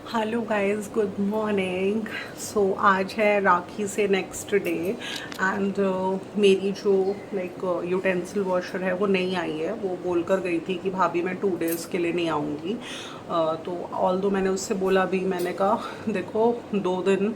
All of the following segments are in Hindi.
Hello guys, good morning. So आज है राखी से नेक्स्ट डे एंड मेरी जो यूटेंसिल वॉशर है वो नहीं आई है। वो बोल कर गई थी कि भाभी मैं 2 डेज़ के लिए नहीं आऊँगी। तो ऑल दो मैंने उससे बोला, अभी मैंने कहा देखो 2 दिन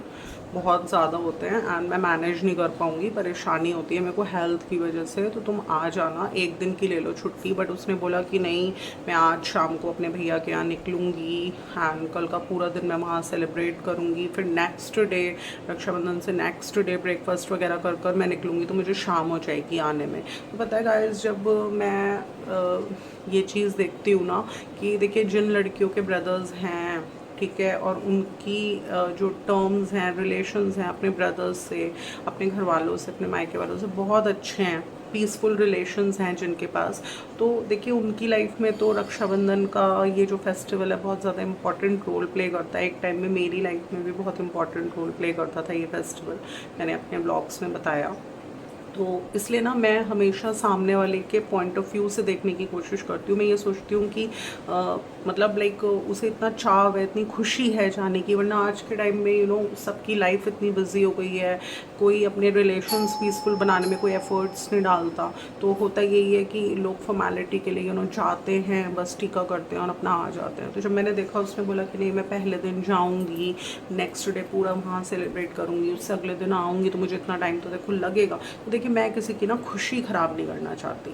बहुत ज़्यादा होते हैं एंड मैं मैनेज नहीं कर पाऊँगी, परेशानी होती है मेरे को हेल्थ की वजह से, तो तुम आ जाना, एक दिन की ले लो छुट्टी। बट उसने बोला कि नहीं, मैं आज शाम को अपने भैया के यहाँ निकलूँगी एंड कल का पूरा दिन मैं वहाँ सेलिब्रेट करूँगी। फिर नेक्स्ट डे रक्षाबंधन से नेक्स्ट डे ब्रेकफास्ट वगैरह कर कर मैं निकलूँगी, तो मुझे शाम हो जाएगी आने में। तो पता है गाइस, जब मैं ये चीज़ देखती हूँ ना कि देखिए जिन लड़कियों के ब्रदर्स हैं, ठीक है, और उनकी जो टर्म्स हैं, रिलेशंस हैं अपने ब्रदर्स से, अपने घर वालों से, अपने मायके वालों से बहुत अच्छे हैं, पीसफुल रिलेशंस हैं जिनके पास, तो देखिए उनकी लाइफ में तो रक्षाबंधन का ये जो फेस्टिवल है बहुत ज़्यादा इंपॉर्टेंट रोल प्ले करता है। एक टाइम में मेरी लाइफ में भी बहुत इंपॉर्टेंट रोल प्ले करता था ये फेस्टिवल, मैंने अपने ब्लॉग्स में बताया। तो इसलिए ना मैं हमेशा सामने वाले के पॉइंट ऑफ व्यू से देखने की कोशिश करती हूँ। मैं ये सोचती हूँ कि मतलब उसे इतना चाव है, इतनी खुशी है जाने की, वरना आज के टाइम में सबकी लाइफ इतनी बिजी हो गई है, कोई अपने रिलेशंस पीसफुल बनाने में कोई एफर्ट्स नहीं डालता। तो होता यही है कि लोग फॉर्मेलिटी के लिए जाते हैं, बस टीका करते हैं और अपना आ जाते हैं। तो जब मैंने देखा, उसने बोला कि नहीं मैं पहले दिन जाऊँगी, नेक्स्ट डे पूरा वहाँ सेलिब्रेट करूँगी, उससे अगले दिन आऊँगी, तो मुझे इतना टाइम तो देखो लगेगा। तो देखिए मैं किसी की ना खुशी ख़राब नहीं करना चाहती।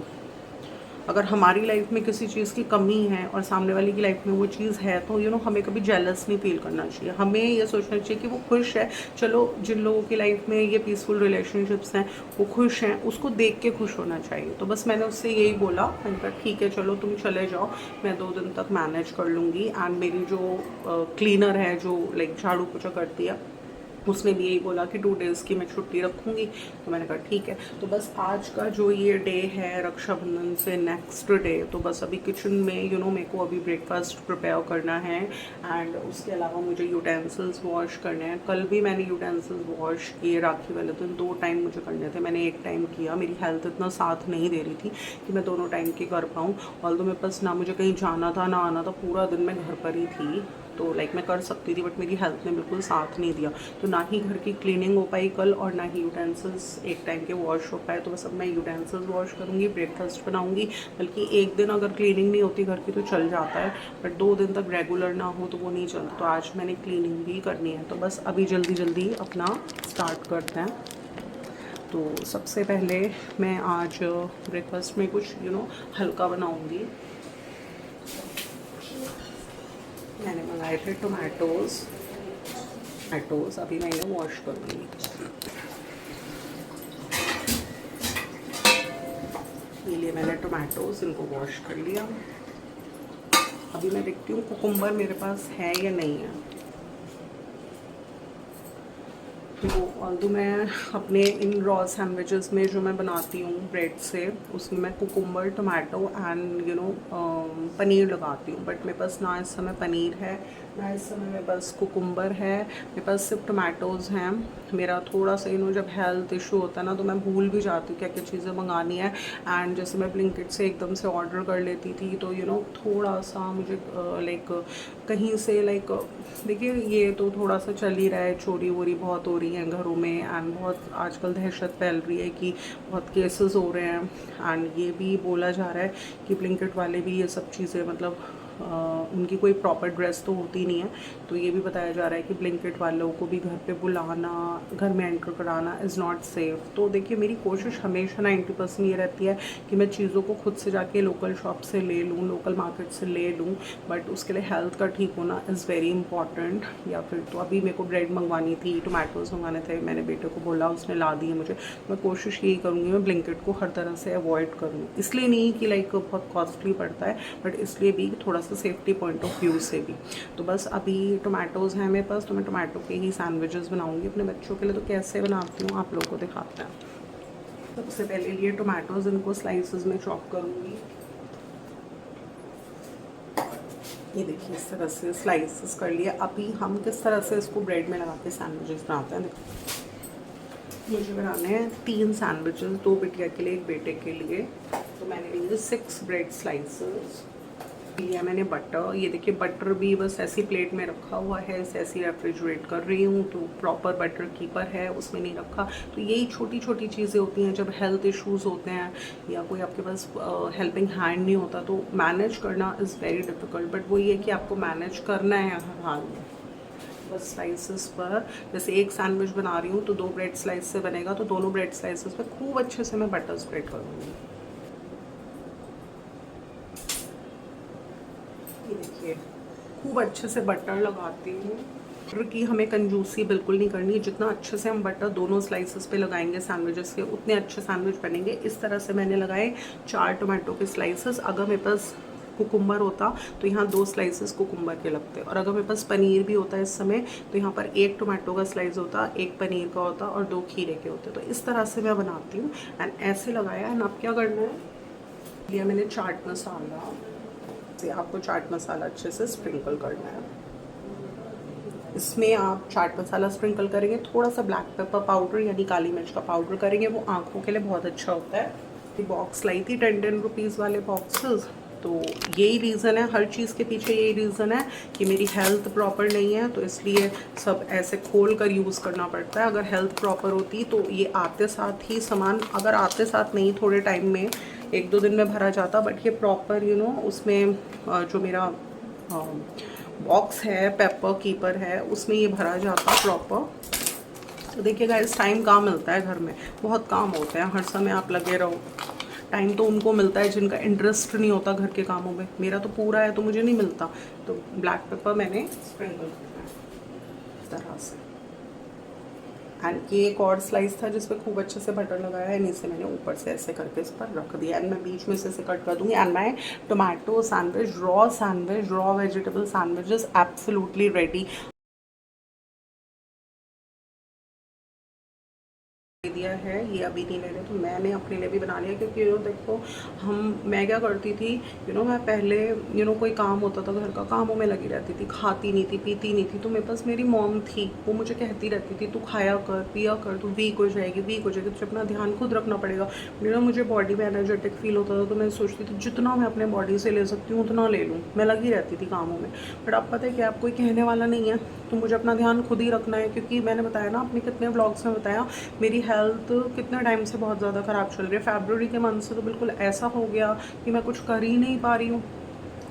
अगर हमारी लाइफ में किसी चीज़ की कमी है और सामने वाले की लाइफ में वो चीज़ है, तो हमें कभी जेलस नहीं फील करना चाहिए। हमें ये सोचना चाहिए कि वो खुश है। चलो, जिन लोगों की लाइफ में ये पीसफुल रिलेशनशिप्स हैं, वो खुश हैं, उसको देख के खुश होना चाहिए। तो बस मैंने उससे यही बोला, मैंने कहा ठीक है चलो तुम चले जाओ, मैं 2 दिन तक मैनेज कर लूँगी। एंड मेरी जो क्लीनर है, जो झाड़ू पोछा करती है, उसने भी यही बोला कि 2 डेज़ की मैं छुट्टी रखूँगी। तो मैंने कहा ठीक है। तो बस आज का जो ये डे है रक्षाबंधन से नेक्स्ट डे, तो बस अभी किचन में मेरे को अभी ब्रेकफास्ट प्रिपेयर करना है एंड उसके अलावा मुझे यूटेंसिल्स वॉश करने हैं। कल भी मैंने यूटेंसिल्स वॉश किए, राखी वाले दिन 2 टाइम मुझे करने थे, मैंने एक टाइम किया। मेरी हेल्थ इतना साथ नहीं दे रही थी कि मैं दोनों टाइम के कर पाऊँ। ऑल्दो मेरे पास ना मुझे कहीं जाना था ना आना था, पूरा दिन मैं घर पर ही थी, तो मैं कर सकती थी, बट मेरी हेल्थ ने बिल्कुल साथ नहीं दिया। तो ना ही घर की क्लीनिंग हो पाई कल और ना ही यूटेंसिल्स एक टाइम के वॉश हो पाए। तो बस अब मैं यूटेंसिल्स वॉश करूँगी, ब्रेकफास्ट बनाऊँगी। बल्कि एक दिन अगर क्लीनिंग नहीं होती घर की तो चल जाता है, बट 2 दिन तक रेगुलर ना हो तो वो नहीं चलता। तो आज मैंने क्लीनिंग भी करनी है, तो बस अभी जल्दी जल्दी अपना स्टार्ट करते हैं। तो सबसे पहले मैं आज ब्रेकफास्ट में कुछ हल्का बनाऊँगी। मैंने मंगाए थे टोमेटोज़ अभी मैं इन्हें वॉश करूँगी। ये लिए मैंने टोमेटोज़, इनको वॉश कर लिया। अभी मैं देखती हूँ कुकुम्बर मेरे पास है या नहीं है। तो ऑल्दो मैं अपने इन रॉ सैंडविचेस में जो मैं बनाती हूँ ब्रेड से, उसमें मैं कुकुम्बर, टोमेटो एंड पनीर लगाती हूँ। बट मेरे पास ना इस समय पनीर है, ना इस समय मेरे पास कुकुम्बर है, मेरे पास सिर्फ टोमेटोज़ हैं। मेरा थोड़ा सा जब हेल्थ इशू होता है ना, तो मैं भूल भी जाती हूँ क्या क्या चीज़ें मंगानी है। एंड जैसे मैं ब्लिंकिट से एकदम से ऑर्डर कर लेती थी, तो थोड़ा सा मुझे कहीं से देखिए ये तो थोड़ा सा चल ही रहा है, चोरी वोरी बहुत हो रही हैं घरों में एंड बहुत आजकल दहशत फैल रही है कि बहुत केसेस हो रहे हैं। एंड ये भी बोला जा रहा है कि ब्लिंकिट वाले भी ये सब चीज़ें उनकी कोई प्रॉपर ड्रेस तो होती नहीं है, तो ये भी बताया जा रहा है कि ब्लिंकिट वालों को भी घर पे बुलाना, घर में एंटर कराना इज़ नॉट सेफ़। तो देखिए मेरी कोशिश हमेशा 90% ये रहती है कि मैं चीज़ों को खुद से जाके लोकल शॉप से ले लूँ, लोकल मार्केट से ले लूँ, बट उसके लिए हेल्थ का ठीक होना इज़ वेरी इंपॉर्टेंट। या फिर तो अभी मेरे को ब्रेड मंगवानी थी, टोमेटोज़ मंगाने थे, मैंने बेटे को बोला, उसने ला दिए मुझे। मैं कोशिश यही करूँगी मैं ब्लिंकिट को हर तरह से अवॉइड करूँ, इसलिए नहीं कि बहुत कॉस्टली पड़ता है, बट इसलिए भी थोड़ा सा सेफ्टी पॉइंट ऑफ व्यू से भी। तो बस अभी टोमेटोज़ हैं मेरे पास, तो मैं टोमेटो के ही सैंडविचेस बनाऊँगी अपने बच्चों के लिए। तो कैसे बनाती हूँ आप लोगों को दिखाते हैं। सबसे पहले लिए टोमेटोज़, इनको स्लाइसेस में चॉप करूँगी। ये देखिए इस तरह से स्लाइसेस कर लिए। अभी हम किस तरह से इसको ब्रेड में लगा के सैंडविचेस बनाते हैं, देखो मुझे बनाने हैं 3 सैंडविचेस, 2 बिटिया के लिए, 1 बेटे के लिए। तो मैंने लिए 6 ब्रेड स्लाइसेस। लिया मैंने बटर। ये देखिए बटर भी बस ऐसी प्लेट में रखा हुआ है, इसे ऐसी रेफ्रिजरेट कर रही हूँ, तो प्रॉपर बटर कीपर है उसमें नहीं रखा। तो यही छोटी छोटी चीज़ें होती हैं जब हेल्थ इश्यूज होते हैं या कोई आपके पास हेल्पिंग हैंड नहीं होता, तो मैनेज करना इज़ वेरी डिफ़िकल्ट। बट वो ये कि आपको मैनेज करना है हर हाल में। बस स्लाइसेस पर जैसे एक सैंडविच बना रही हूँ तो 2 ब्रेड स्लाइस से बनेगा, तो दोनों ब्रेड स्लाइसेस पे खूब अच्छे से मैं बटर स्प्रेड करूँगी। ये देखिए खूब अच्छे से बटर लगाती हूँ। बटर की हमें कंजूसी बिल्कुल नहीं करनी, जितना अच्छे से हम बटर दोनों स्लाइसेस पे लगाएंगे सैंडविचेस के उतने अच्छे सैंडविच बनेंगे। इस तरह से मैंने लगाए 4 टोमेटो के स्लाइसेस। अगर मेरे पास कुकुम्बर होता तो यहाँ 2 स्लाइसेस कुकुम्बर के लगते, और अगर मेरे पास पनीर भी होता है इस समय तो यहाँ पर 1 टोमेटो का स्लाइस होता, 1 पनीर का होता और 2 खीरे के होते। तो इस तरह से मैं बनाती हूँ एंड ऐसे लगाया। एंड अब क्या करना है, लिया मैंने चाट मसाला, से आपको चाट मसाला अच्छे से स्प्रिंकल करना है। इसमें आप चाट मसाला स्प्रिंकल करेंगे, थोड़ा सा ब्लैक पेपर पाउडर यानी काली मिर्च का पाउडर करेंगे, वो आँखों के लिए बहुत अच्छा होता है। ये बॉक्स लाई थी 10 रुपीज़ वाले बॉक्सेस। तो यही रीज़न है, हर चीज़ के पीछे यही रीज़न है कि मेरी हेल्थ प्रॉपर नहीं है, तो इसलिए सब ऐसे खोल कर यूज़ करना पड़ता है। अगर हेल्थ प्रॉपर होती तो ये आते साथ ही सामान, अगर आते साथ नहीं थोड़े टाइम में 1-2 दिन में भरा जाता, बट ये प्रॉपर उसमें जो मेरा बॉक्स है पेपर कीपर है उसमें ये भरा जाता प्रॉपर। तो देखिए गाइस टाइम कहाँ मिलता है, घर में बहुत काम होते हैं, हर समय आप लगे रहो। टाइम तो उनको मिलता है जिनका इंटरेस्ट नहीं होता घर के कामों में, मेरा तो पूरा है तो मुझे नहीं मिलता। तो ब्लैक पेपर मैंने स्प्रिंकल करना है इस तरह से। एंड ये एक और स्लाइस था जिस पर खूब अच्छे से बटर लगाया है, नीचे मैंने ऊपर से ऐसे करके इस पर रख दिया। एंड मैं बीच में से कट कर दूंगी। And my tomato sandwich raw vegetable sandwich is absolutely ready. दिया है, ये अभी नहीं ले रहे, तो मैंने अपने लिए भी बना लिया। क्योंकि देखो मैं क्या करती थी, मैं पहले कोई काम होता था घर का, कामों में लगी रहती थी, खाती नहीं थी पीती नहीं थी। तो मेरे पास मेरी मॉम थी, वो मुझे कहती रहती थी तू खाया कर पिया कर, तू वीक हो जाएगी, तुझे अपना ध्यान खुद रखना पड़ेगा। मुझे बॉडी में एनर्जेटिक फील होता था, तो मैं सोचती थी जितना मैं अपने बॉडी से ले सकती हूँ उतना ले लूँ, मैं लगी रहती थी कामों में। बट अब पता है कि आप कोई कहने वाला नहीं है, तो मुझे अपना ध्यान खुद ही रखना है। क्योंकि मैंने बताया ना, अपने कितने व्लॉग्स में बताया, मेरी हेल्थ कितने टाइम से बहुत ज़्यादा ख़राब चल रही है। फरवरी के मंथ से तो बिल्कुल ऐसा हो गया कि मैं कुछ कर ही नहीं पा रही हूँ,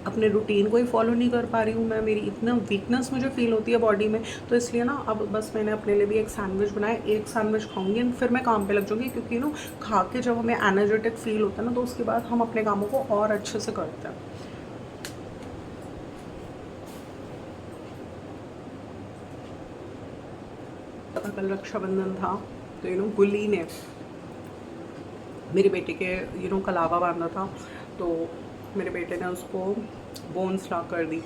अपने रूटीन को ही फॉलो नहीं कर पा रही हूँ मैं। मेरी इतना वीकनेस मुझे फील होती है बॉडी में। तो इसलिए ना अब बस मैंने अपने लिए भी एक सैंडविच बनाया, एक सैंडविच खाऊंगी एंड फिर मैं काम पे लग जाऊँगी। क्योंकि खा के जब हमें एनर्जेटिक फील होता है ना, तो उसके बाद हम अपने कामों को और अच्छे से करते हैं। कल रक्षाबंधन था, तो गुल्ली ने मेरे बेटे के कलावा बांधा था, तो मेरे बेटे ने उसको बोन्स ला कर दी,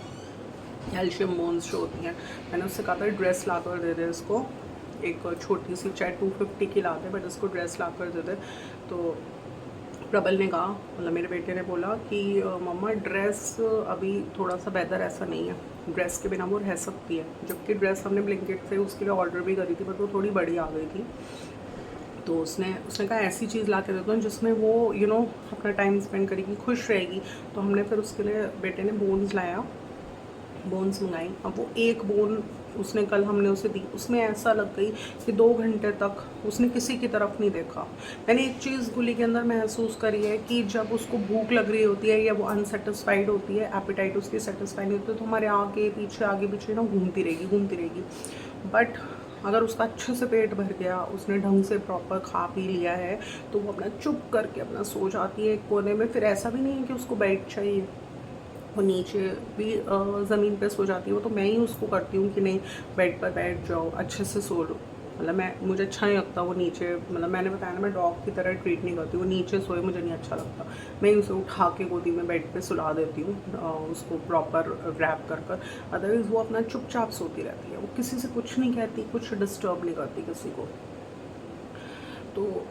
कैल्शियम बोन्स जो होती हैं। मैंने उससे कहा था ड्रेस ला कर दे दे इसको, एक छोटी सी, चाहे 250 की ला दे, बट इसको ड्रेस ला कर दे दे। तो प्रबल ने कहा, मतलब मेरे बेटे ने बोला कि मम्मा ड्रेस अभी थोड़ा सा वेदर ऐसा नहीं है, ड्रेस के बिना वो रह सकती है। जबकि ड्रेस हमने ब्लिंकिट से उसके लिए ऑर्डर भी करी थी, बट वो थोड़ी बड़ी आ गई थी। तो उसने कहा ऐसी चीज़ ला के देता हूँ जिसमें वो अपना टाइम स्पेंड करेगी, खुश रहेगी। तो हमने फिर उसके लिए, बेटे ने बोन्स लाया, बोन्स मंगाई। अब वो एक बोन उसने कल हमने उसे दी, उसमें ऐसा लग गई कि 2 घंटे तक उसने किसी की तरफ नहीं देखा। मैंने एक चीज़ गुली के अंदर महसूस करी है कि जब उसको भूख लग रही होती है या वो अनसेटिस्फाइड होती है, एपिटाइट उसकी सेटिस्फाइड नहीं होती, तो हमारे आगे पीछे घूमती रहेगी। बट अगर उसका अच्छे से पेट भर गया, उसने ढंग से प्रॉपर खा पी लिया है, तो वो अपना चुप करके अपना सो जाती है एक कोने में। फिर ऐसा भी नहीं है कि उसको बेड चाहिए, वो नीचे भी ज़मीन पे सो जाती है। वो तो मैं ही उसको करती हूँ कि नहीं बेड पर बैठ जाओ, अच्छे से सो लो। मतलब मुझे अच्छा नहीं लगता वो नीचे, मतलब मैंने बताया ना, मैं डॉग की तरह ट्रीट नहीं करती, वो नीचे सोए मुझे नहीं अच्छा लगता। मैं उसे उठा के गोदी में बेड पे सुला देती हूँ, उसको प्रॉपर रैप कर। अदरवाइज़ वो अपना चुपचाप सोती रहती है, वो किसी से कुछ नहीं कहती, कुछ डिस्टर्ब नहीं करती किसी को। तो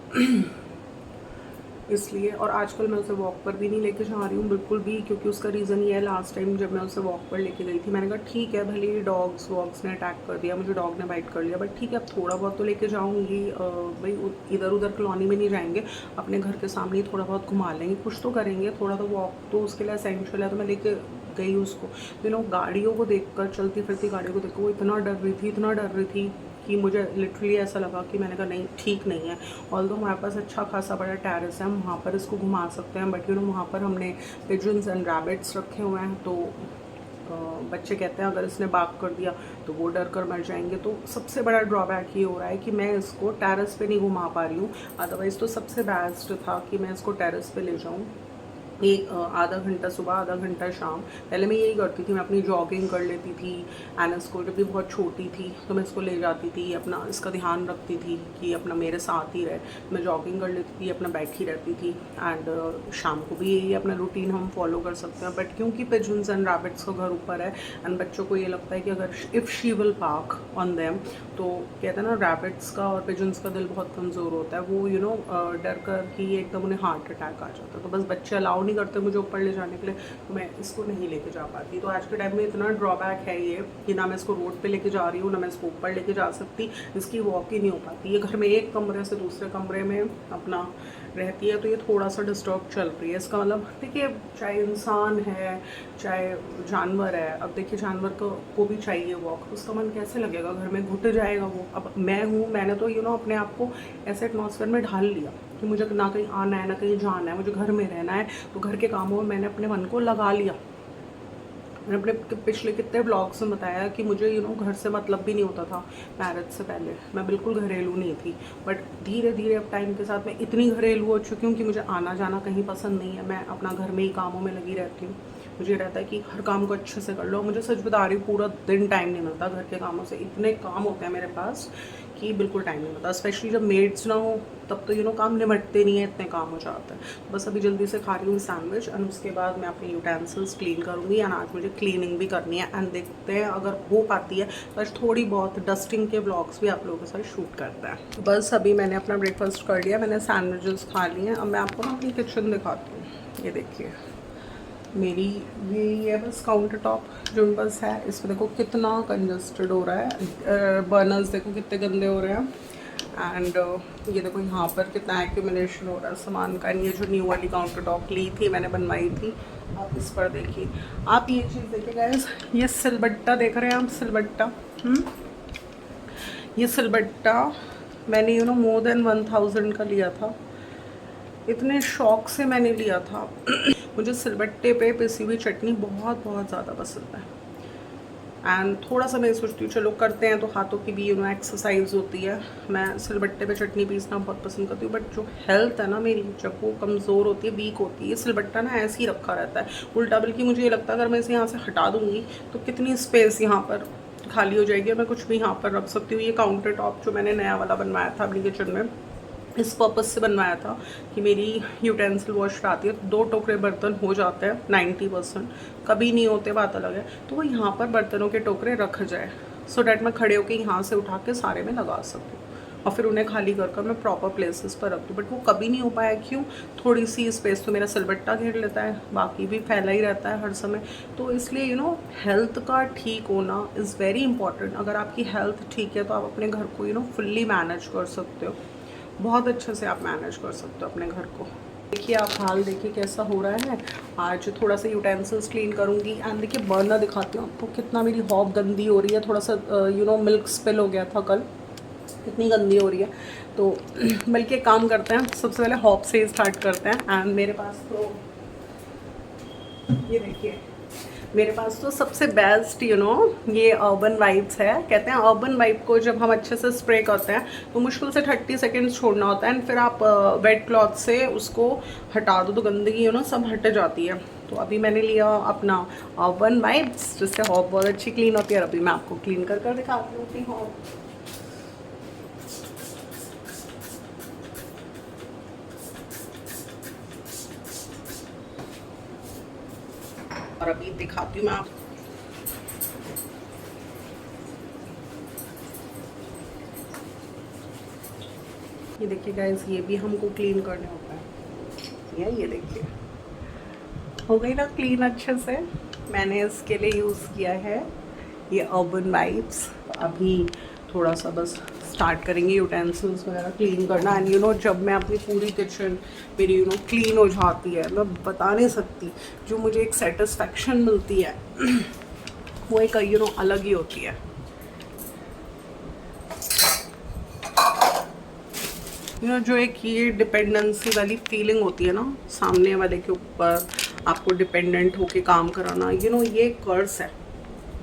इसलिए, और आजकल मैं उसे वॉक पर भी नहीं लेके जा रही हूँ बिल्कुल भी, क्योंकि उसका रीज़न ये है, लास्ट टाइम जब मैं उसे वॉक पर लेके गई थी, मैंने कहा ठीक है भले ही वॉक्स ने अटैक कर दिया, मुझे डॉग ने बाइट कर लिया, बट ठीक है अब थोड़ा बहुत तो लेके जाऊँगी। भाई इधर उधर कॉलोनी में नहीं जाएंगे, अपने घर के सामने ही थोड़ा बहुत घुमा लेंगे, कुछ तो करेंगे, थोड़ा तो वॉक तो उसके लिए असेंशियल है। तो मैं लेके गई उसको। गाड़ियों को देखकर, चलती फिरती गाड़ियों को देखकर वो इतना डर रही थी कि मुझे लिटरली ऐसा लगा कि मैंने कहा नहीं, ठीक नहीं है। ऑल्दो हमारे पास अच्छा खासा बड़ा टेरेस है, हम वहाँ पर इसको घुमा सकते हैं, बट वहाँ पर हमने पिजन्स एंड रैबिट्स रखे हुए हैं। तो बच्चे कहते हैं अगर इसने बाग कर दिया तो वो डर कर मर जाएंगे। तो सबसे बड़ा ड्रॉबैक ये हो रहा है कि मैं इसको टेरेस पे नहीं घुमा पा रही हूँ। अदरवाइज़ तो सबसे बेस्ट था कि मैं इसको टेरेस पे ले जाऊँ, एक आधा घंटा सुबह, आधा घंटा शाम। पहले मैं यही करती थी, मैं अपनी जॉगिंग कर लेती थी। एंड इसको जब भी बहुत छोटी थी तो मैं इसको ले जाती थी, अपना इसका ध्यान रखती थी कि अपना मेरे साथ ही रहे। मैं जॉगिंग कर लेती थी, अपना बैठी रहती थी। एंड शाम को भी यही अपना रूटीन हम फॉलो कर सकते हैं। बट क्योंकि पिजन्स एंड रैबिट्स का घर ऊपर है एंड बच्चों को ये लगता है कि अगर if she will park on them, तो कहते हैं ना रैबिट्स का और पिजन्स का दिल बहुत कमज़ोर होता है। वो डर कर ही एकदम उन्हें हार्ट अटैक आ जाता है। तो बस बच्चे अलाउ नहीं करते मुझे ऊपर ले जाने के लिए, तो मैं इसको नहीं लेके जा पाती। तो आज के टाइम में इतना ड्रॉबैक है ये कि ना मैं इसको रोड पे लेके जा रही हूँ, ना मैं इसको ऊपर लेके जा सकती, इसकी वॉक ही नहीं हो पाती। ये घर में एक कमरे से दूसरे कमरे में अपना रहती है, तो ये थोड़ा सा डिस्टर्ब चल रही है। इसका मतलब देखिए, चाहे इंसान है चाहे जानवर है, अब देखिए जानवर को भी चाहिए वॉक, उसका मन कैसे लगेगा, घर में घुट जाएगा वो। अब मैं हूँ, मैंने तो अपने आप को ऐसे एटमॉस्फेयर में ढाल लिया कि मुझे ना कहीं आना है ना कहीं जाना है, मुझे घर में रहना है। तो घर के कामों में मैंने अपने मन को लगा लिया। मैंने अपने पिछले कितने ब्लॉग्स में बताया कि मुझे घर से मतलब भी नहीं होता था। मैरिज से पहले मैं बिल्कुल घरेलू नहीं थी, बट धीरे धीरे अब टाइम के साथ मैं इतनी घरेलू हो चुकी हूँ कि मुझे आना जाना कहीं पसंद नहीं है। मैं अपना घर में ही कामों में लगी रहती हूँ। मुझे रहता है कि हर काम को अच्छे से कर लो। मुझे सच बता रही हूँ, पूरा दिन टाइम नहीं मिलता घर के कामों से। इतने काम होते हैं मेरे पास कि बिल्कुल टाइम नहीं मिलता। स्पेशली जब मेड्स ना हो तब तो काम निमटते नहीं है, इतने काम हो जाते हैं। बस अभी जल्दी से खा रही हूँ सैंडविच एंड उसके बाद मैं अपने यूटेंसिल्स क्लीन करूँगी। एंड आज मुझे क्लीनिंग भी करनी है एंड देखते हैं अगर हो पाती है तो आज थोड़ी बहुत डस्टिंग के ब्लॉग्स भी आप लोगों के साथ शूट करता है। बस अभी मैंने अपना ब्रेकफास्ट कर लिया, मैंने सैंडविचेस खा लिए हैं। अब मैं आपको ना अपनी किचन दिखाती हूँ। ये देखिए मेरी ये बस काउंटर टॉप जो बस है, इसमें देखो कितना कंजस्टेड हो रहा है। बर्नर्स देखो कितने गंदे हो रहे हैं। एंड ये देखो यहाँ पर कितना एक्यूमुलेशन हो रहा है सामान का। ये जो न्यू वाली काउंटर टॉप ली थी, मैंने बनवाई थी, आप इस पर देखिए। आप ये चीज़ देखिए गाइस, ये सिलबट्टा देख रहे हैं आप, सिलबट्टा। ये सिलबट्टा मैंने मोर देन 1000 का लिया था। इतने शौक से मैंने लिया था। मुझे सिलबट्टे पे पिसी हुई चटनी बहुत बहुत ज़्यादा पसंद है। एंड थोड़ा सा मैं सोचती हूँ चलो करते हैं तो हाथों की भी एक्सरसाइज होती है। मैं सिलबट्टे पे चटनी पीसना बहुत पसंद करती हूँ। बट जो हेल्थ है ना मेरी, जब वो कमज़ोर होती है, वीक होती है, सिलबट्टा ना ऐसे ही रखा रहता है उल्टा। बल्कि मुझे ये लगता है अगर मैं इसे यहाँ से हटा दूँगी तो कितनी स्पेस यहाँ पर खाली हो जाएगी और मैं कुछ भी यहाँ पर रख सकती हूँ। ये काउंटर टॉप जो मैंने नया वाला बनवाया था अपनी किचन में, इस पर्पज़ से बनवाया था कि मेरी यूटेंसिल वॉश आती है, 2 टोकरे बर्तन हो जाते हैं 90%, कभी नहीं होते बात अलग है। तो वो यहाँ पर बर्तनों के टोकरे रख जाए, सो डैट मैं खड़े होकर यहाँ से उठा के सारे में लगा सकूँ और फिर उन्हें खाली कर मैं प्रॉपर प्लेसेस पर रख दूँ। बट वो कभी नहीं हो पाया, क्यों? थोड़ी सी स्पेस तो मेरा सिलबट्टा घेर लेता है, बाकी भी फैला ही रहता है हर समय। तो इसलिए हेल्थ का ठीक होना इज़ वेरी इंपॉर्टेंट। अगर आपकी हेल्थ ठीक है तो आप अपने घर को फुल्ली मैनेज कर सकते हो, बहुत अच्छे से आप मैनेज कर सकते हो अपने घर को। देखिए आप हाल देखिए कैसा हो रहा है। आज थोड़ा सा यूटेंसिल्स क्लीन करूँगी। एंड देखिए बर्नर दिखाती हूँ आपको, कितना मेरी हॉब गंदी हो रही है। थोड़ा सा मिल्क स्पिल हो गया था कल, कितनी गंदी हो रही है। तो बल्कि एक काम करते हैं, सबसे पहले हॉब से ही स्टार्ट करते हैं। एंड मेरे पास तो ये देखिए, मेरे पास तो सबसे बेस्ट ये अर्बन वाइप्स है। कहते हैं अर्बन वाइप को जब हम अच्छे से स्प्रे करते हैं तो मुश्किल से 30 सेकेंड्स छोड़ना होता है। एंड फिर आप वेट क्लॉथ से उसको हटा दो तो गंदगी सब हट जाती है। तो अभी मैंने लिया अपना अर्बन वाइप्स, जिससे हॉब बहुत अच्छी क्लीन होती है। और अभी मैं आपको क्लीन कर दिखाती हूँ अपनी हॉब। और अभी दिखाती हूँ मैं आपको। ये देखिए गाइस, ये भी हमको क्लीन करने होता है। ये देखिए हो गई ना क्लीन अच्छे से। मैंने इसके लिए यूज़ किया है ये अर्बन वाइप्स। अभी थोड़ा सा बस स्टार्ट करेंगे यूटेंसिल्स वगैरह क्लीन करना। एंड यू नो जब मैं अपनी पूरी किचन मेरी यू नो क्लीन हो जाती है, मैं बता नहीं सकती जो मुझे एक सेटिस्फेक्शन मिलती है वो एक यू नो अलग ही होती है। यू नो जो एक ये डिपेंडेंसी वाली फीलिंग होती है ना, सामने वाले के ऊपर आपको डिपेंडेंट होके काम कराना, यू नो ये कर्स है,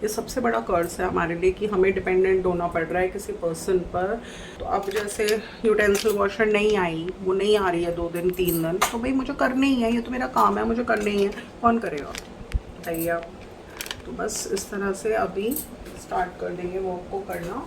ये सबसे बड़ा कर्स है हमारे लिए कि हमें डिपेंडेंट होना पड़ रहा है किसी पर्सन पर। तो अब जैसे यूटेंसिल वॉशर नहीं आई, वो नहीं आ रही है 2 दिन 3 दिन, तो भाई मुझे करनी ही है, ये तो मेरा काम है, मुझे करनी ही है, कौन करेगा बताइए आप। तो बस इस तरह से अभी स्टार्ट कर देंगे वर्क को करना।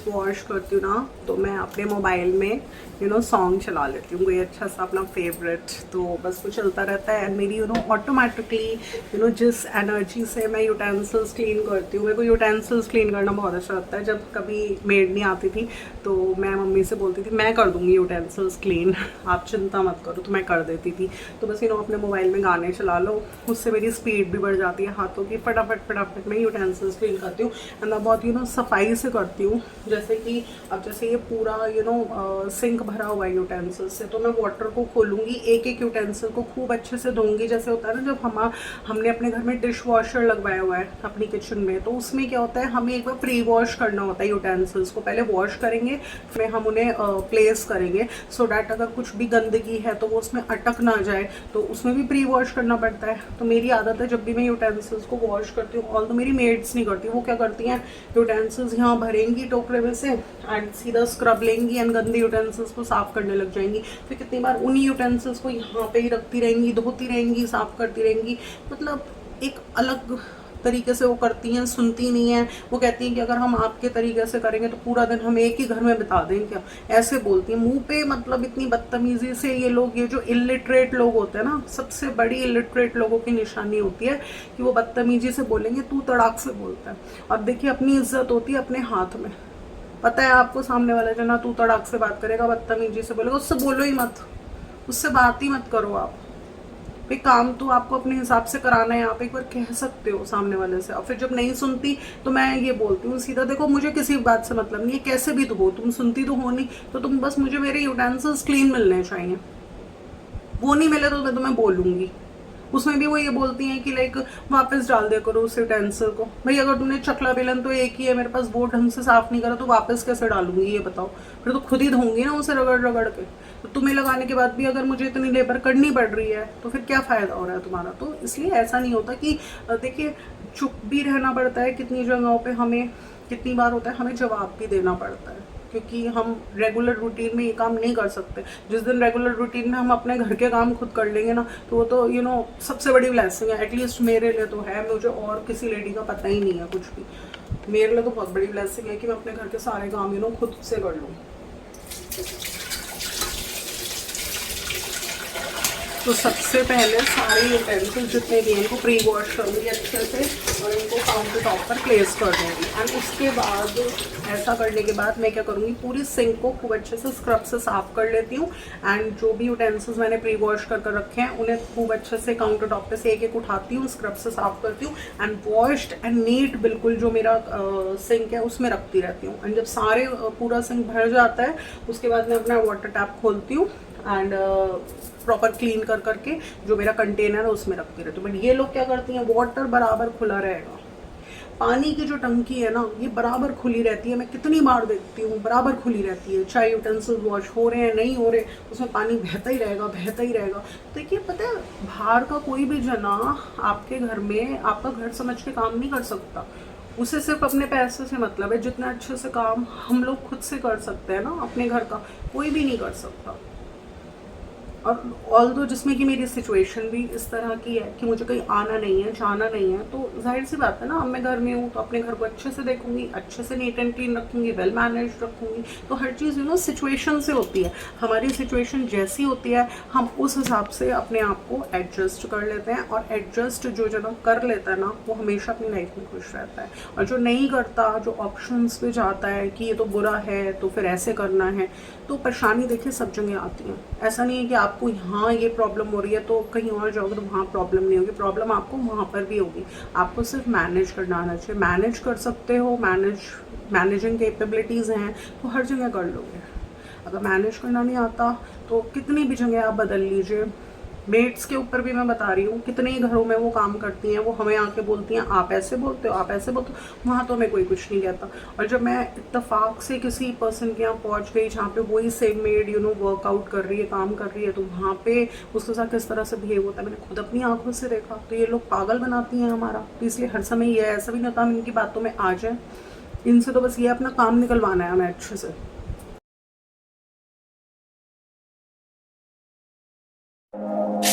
वॉश करती हूँ ना तो मैं अपने मोबाइल में यू नो सॉन्ग चला लेती हूँ, कोई अच्छा सा अपना फेवरेट, तो बस वो चलता रहता है। एंड मेरी you know automatically you know जिस एनर्जी से मैं यूटेंसिल्स क्लीन करती हूँ, मेरे को यूटेंसिल्स क्लीन करना बहुत अच्छा लगता है। जब कभी मेड नहीं आती थी तो मैं मम्मी से बोलती थी मैं कर दूँगी यूटेंसिल्स क्लीन, आप चिंता मत करो, तो मैं कर देती थी। तो बस यू नो अपने मोबाइल में गाने चला लो, उससे मेरी स्पीड भी बढ़ जाती है हाथों की, फटाफट फटाफट मैं यूटेंसिल्स क्लीन करती हूँ। एंड मैं बहुत यू नो सफाई से करती हूँ। जैसे कि अब जैसे ये पूरा यू नो सिंक भरा हुआ है यूटेंसिल से, तो मैं वाटर को खोलूँगी, एक एक यूटेंसिल को खूब अच्छे से धोऊंगी। जैसे होता है ना जब हमने अपने घर में डिश वॉशर लगवाया हुआ है अपनी किचन में, तो उसमें क्या होता है हमें एक बार प्री वॉश करना होता है यूटेंसिल्स को, पहले वॉश करेंगे फिर हम उन्हें प्लेस करेंगे, सो डैट अगर कुछ भी गंदगी है तो वो उसमें अटक ना जाए, तो उसमें भी प्री वॉश करना पड़ता है। तो मेरी आदत है जब भी मैं यूटेंसिल्स को वॉश करती हूँ, ऑल तो मेरी मेड्स नहीं करती, वो क्या करती हैं यूटेंसिल्स यहाँ भरेंगी टोकरे में से एंड सीधा स्क्रब लेंगी एंड गंदे यूटेंसिल्स को साफ करने लग जाएंगी। फिर कितनी बार उन्हीं यूटेंसिल्स को यहाँ पे ही रखती रहेंगी, धोती रहेंगी, साफ करती रहेंगी, मतलब एक अलग तरीके से वो करती हैं, सुनती नहीं है। वो कहती हैं कि अगर हम आपके तरीके से करेंगे तो पूरा दिन हम एक ही घर में बिता दें क्या, ऐसे बोलती हैं मुंह पे। मतलब इतनी बदतमीजी से ये लोग, ये जो इलिटरेट लोग होते हैं ना, सबसे बड़ी इलिटरेट लोगों की निशानी होती है कि वो बदतमीजी से बोलेंगे, तू तड़ाक से बोलता है। और देखिए अपनी इज्जत होती है अपने हाथ में, पता है आपको सामने वाला जो ना तू तड़ाक से बात करेगा, बदतमीजी से बोलेगा, उससे बोलो ही मत, उससे बात ही मत करो आप। भाई काम तो आपको अपने हिसाब से कराना है, आप एक बार कह सकते हो सामने वाले से। और फिर जब नहीं सुनती तो मैं ये बोलती हूँ सीधा, देखो मुझे किसी बात से मतलब नहीं है, कैसे भी तो हो, तुम सुनती तो हो नहीं, तो तुम बस मुझे मेरे यूटेंसिल्स क्लीन मिलने चाहिए, वो नहीं मिले तो मैं तुम्हें बोलूँगी। उसमें भी वो ये बोलती हैं कि लाइक वापस डाल दिया करो उस यूटेंसिल को। भाई अगर तुमने चकला बेलन तो एक ही है मेरे पास, वो ढंग से साफ नहीं करा तो वापस कैसे डालूंगी ये बताओ, फिर तो खुद ही धोऊंगी ना उसे रगड़ रगड़ के। तो तुम्हें लगाने के बाद भी अगर मुझे इतनी लेबर करनी पड़ रही है तो फिर क्या फ़ायदा हो रहा है तुम्हारा। तो इसलिए ऐसा नहीं होता कि देखिए चुप भी रहना पड़ता है, कितनी जगहों पर हमें, कितनी बार होता है हमें जवाब भी देना पड़ता है, क्योंकि हम रेगुलर रूटीन में ये काम नहीं कर सकते। जिस दिन रेगुलर रूटीन में हम अपने घर के काम खुद कर लेंगे ना, तो वो तो यू नो सबसे बड़ी ब्लेसिंग है। एटलीस्ट मेरे लिए तो है, मुझे और किसी लेडी का पता ही नहीं है कुछ भी, मेरे लिए तो बहुत बड़ी ब्लेसिंग है कि मैं अपने घर के सारे काम यू नो खुद से कर लूँ। तो सबसे पहले सारे यूटेंसिल जितने भी हैं इनको प्री वॉश करूँगी अच्छे से और इनको काउंटर टॉप पर प्लेस कर दूँगी। एंड उसके बाद ऐसा करने के बाद मैं क्या करूँगी, पूरी सिंक को खूब अच्छे से स्क्रब से साफ़ कर लेती हूँ। एंड जो भी यूटेंसिल्स मैंने प्री वॉश कर रखे हैं उन्हें खूब अच्छे से काउंटर टॉप पे से एक एक उठाती हूँ, स्क्रब से साफ़ करती हूँ एंड वॉश्ड एंड नीट बिल्कुल जो मेरा सिंक है उसमें रखती रहती हूँ। एंड जब सारे पूरा सिंक भर जाता है उसके बाद मैं अपना वाटर टैप खोलती हूँ एंड प्रॉपर क्लीन कर करके जो मेरा कंटेनर है उसमें रखती रहती हूँ। बट ये लोग क्या करती हैं, वाटर बराबर खुला रहेगा, पानी की जो टंकी है ना ये बराबर खुली रहती है, मैं कितनी बार देखती हूँ बराबर खुली रहती है, चाहे यूटेंसिल वॉश हो रहे हैं नहीं हो रहे उसमें पानी बहता ही रहेगा बहता ही रहेगा। देखिए पता है बाहर का कोई भी जना आपके घर में आपका घर समझ के काम नहीं कर सकता, उसे सिर्फ अपने पैसे से मतलब है। जितना अच्छे से काम हम लोग खुद से कर सकते हैं ना अपने घर का, कोई भी नहीं कर सकता। और ऑल्दो जिसमें कि मेरी सिचुएशन भी इस तरह की है कि मुझे कहीं आना नहीं है, जाना नहीं है, तो जाहिर सी बात है ना, अब मैं घर में हूँ तो अपने घर को अच्छे से देखूंगी, अच्छे से नीट एंड क्लीन रखूंगी, वेल मैनेज रखूंगी। तो हर चीज़ सिचुएशन से होती है। हमारी सिचुएशन जैसी होती है हम उस हिसाब से अपने आप को एडजस्ट कर लेते हैं, और एडजस्ट जो जना कर लेता है ना, वो हमेशा अपनी लाइफ में खुश रहता है। और जो नहीं करता, जो ऑप्शंस पे जाता है कि ये तो बुरा है तो फिर ऐसे करना है, तो परेशानी देखिए सब जगह आती है। ऐसा नहीं है कि आपको यहाँ ये प्रॉब्लम हो रही है तो कहीं और जाओगे तो वहाँ प्रॉब्लम नहीं होगी, प्रॉब्लम आपको वहाँ पर भी होगी। आपको सिर्फ मैनेज करना आना चाहिए। मैनेज कर सकते हो, मैनेजिंग कैपेबिलिटीज़ हैं तो हर जगह कर लोगे। अगर मैनेज करना नहीं आता तो कितनी भी जगह आप बदल लीजिए। मेट्स के ऊपर भी मैं बता रही हूँ, कितने ही घरों में वो काम करती हैं, वो हमें आके बोलती हैं आप ऐसे बोलते हो, आप ऐसे बोलते हो। वहाँ तो हमें कोई कुछ नहीं कहता। और जब मैं इत्तेफाक से किसी पर्सन के यहाँ पहुँच गई जहाँ पे वही सेम मेड वर्कआउट कर रही है, काम कर रही है, तो वहाँ पे उसके साथ किस तरह से बिहेव होता है मैंने खुद अपनी आंखों से देखा। तो ये लोग पागल बनाती हैं हमारा। तो इसलिए हर समय ये ऐसा भी नहीं होता हम इनकी बातों में आ जाए। इनसे तो बस ये अपना काम निकलवाना है हमें अच्छे से।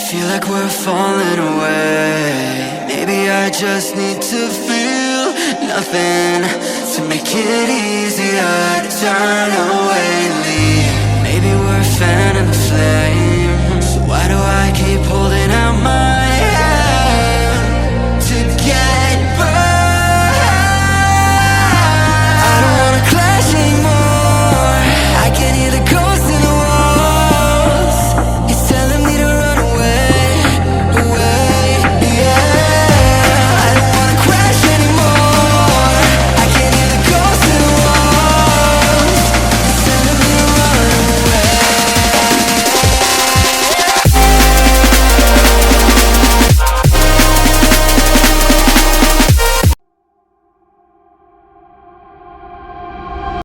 Feel like we're falling away. Maybe I just need to feel nothing to make it easier to turn